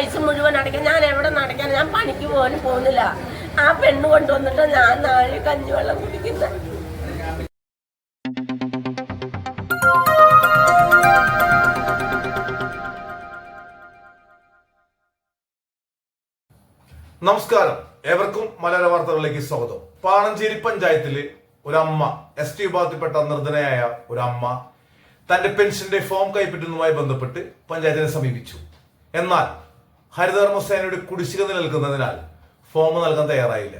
പൈസ മുഴുവൻ അടയ്ക്കാൻ ഞാൻ എവിടെ നടക്കാൻ, ഞാൻ പണിക്ക് പോലും പോകുന്നില്ല. ആ പെണ്ണ് കൊണ്ടുവന്നിട്ട് ഞാൻ നാളെ കഞ്ഞിവെള്ളം കുടിക്കുന്നത്. നമസ്കാരം, ഏവർക്കും മലയാള വാർത്തകളിലേക്ക് സ്വാഗതം. പാണഞ്ചേരി പഞ്ചായത്തില് ഒരമ്മ, ST വിഭാഗത്തിൽപ്പെട്ട നിർധനയായ ഒരമ്മ തന്റെ പെൻഷന്റെ ഫോം കൈപ്പറ്റുന്നതുമായി ബന്ധപ്പെട്ട് പഞ്ചായത്തിനെ സമീപിച്ചു. എന്നാൽ ഹരിതകർമ്മസേനയുടെ കുടിശ്ശിക നിലനിൽക്കുന്നതിനാൽ ഫോം നൽകാൻ തയ്യാറായില്ല.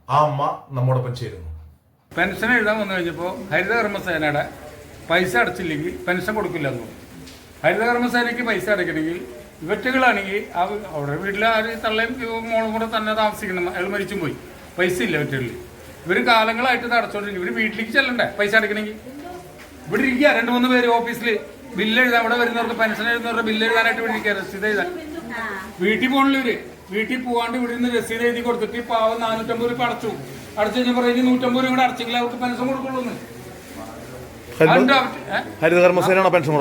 ആ അമ്മ നമ്മോടൊപ്പം ചേരുന്നു. പെൻഷൻ എഴുതാൻ വന്നു കഴിഞ്ഞപ്പോൾ ഹരിതകർമ്മസേനയുടെ പൈസ അടച്ചില്ലെങ്കിൽ പെൻഷൻ കൊടുക്കില്ലെന്നു. ഹരിതകർമ്മസേനയ്ക്ക് പൈസ അടയ്ക്കണമെങ്കിൽ ഇവറ്റുകളാണെങ്കിൽ അവിടെ വീട്ടിൽ ആര് തള്ളയും മോളും കൂടെ തന്നെ താമസിക്കണം. അയാൾ മരിച്ചും പോയി, പൈസ ഇല്ല ഇവറ്റുകളിൽ. ഇവർ കാലങ്ങളായിട്ട് ഇത് അടച്ചോണ്ടിരിക്കും. ഇവർ വീട്ടിലേക്ക് ചെല്ലണ്ടേ പൈസ അടയ്ക്കണമെങ്കിൽ? ഇവിടെ ഇരിക്കുക 2-3 പേര് ഓഫീസിൽ ബില്ല് എഴുതാൻ, ഇവിടെ വരുന്നവർക്ക് പെൻഷൻ എഴുതുന്നവരുടെ ബില്ല് എഴുതാനായിട്ട് ഇവിടെ ഇരിക്കുക, രസീത് എഴുതാൻ. വീട്ടിൽ പോകണില്ല ഇവര്. വീട്ടിൽ പോകാണ്ട് ഇവിടെ നിന്ന് രസീത് എഴുതി കൊടുത്തിട്ട് പാവം 450 രൂപ അടച്ചു കഴിഞ്ഞപ്പോൾ 150 രൂപ കൂടെ അടച്ചെങ്കിൽ അവർക്ക് പെൻഷൻ കൊടുക്കുള്ളൂ. ഹരിതകർമ്മസേനയാണോ പെൻഷൻ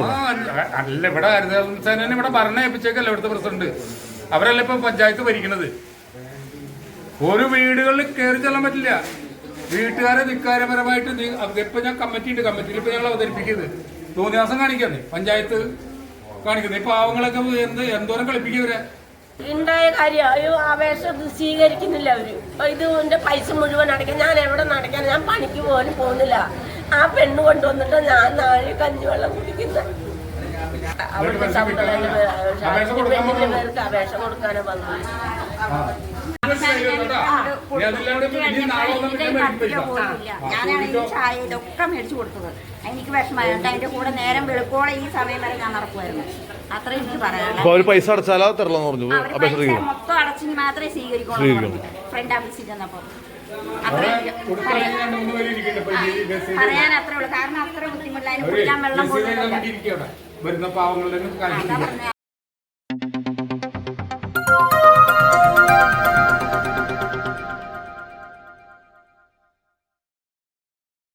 അല്ല, ഇവിടെ ഹരിതകർമ്മസേന ഇവിടെ ഭരണം ഏൽപ്പിച്ചേക്കല്ല ഇവിടുത്തെ പ്രസിഡന്റ്. അവരല്ല ഇപ്പൊ പഞ്ചായത്ത് ഭരിക്കണത്. ഒരു വീടുകളിൽ കയറി ചെല്ലാൻ പറ്റില്ല. വീട്ടുകാരെ ധിക്കാരപരമായിട്ട് ഇപ്പൊ ഞാൻ കമ്മിറ്റിയിൽ ഇപ്പൊ ഞങ്ങൾ അവതരിപ്പിക്കുന്നത് തോന്നിയാസം കാണിക്കാതെ പഞ്ചായത്ത് കാണിക്കുന്നത്. ഈ പാവങ്ങളൊക്കെ എന്തോരം കളിപ്പിക്കവരെ ഉണ്ടായ കാര്യം അപേക്ഷ സ്വീകരിക്കുന്നില്ല അവര്. ഇതിന്റെ പൈസ മുഴുവൻ അടയ്ക്കാൻ ഞാൻ എവിടെ നടക്കാൻ, ഞാൻ പണിക്ക് പോലും പോകുന്നില്ല. ആ പെണ്ണ് കൊണ്ടുവന്നിട്ട് ഞാൻ നാളെ കഞ്ഞിവെള്ളം കുടിക്കുന്നത്. അവിടുത്തെ പേർക്ക് അപേക്ഷ കൊടുക്കാനോ വന്നു. ഞാനാണെങ്കിൽ ചായ ഇതൊക്കെ മേടിച്ചു കൊടുത്തത്. എനിക്ക് വിഷമമായിട്ട് അതിന്റെ കൂടെ നേരം വെളുക്കോളം ഈ സമയം വരെ ഞാൻ നടക്കുമായിരുന്നു. അത്രയും എനിക്ക് പറയാനുള്ളത്. പൈസ അടച്ചാലോ തരലെന്ന് പറഞ്ഞു. മൊത്തം അടച്ചെങ്കിൽ മാത്രമേ സ്വീകരിക്കുള്ളൂ. ഫ്രണ്ട് ഓഫീസിൽ ചെന്നപ്പോ പറയാൻ അത്രേ ഉള്ളൂ. കാരണം അത്ര ബുദ്ധിമുട്ടില്ല. അതിന് കുടിക്കാൻ വെള്ളം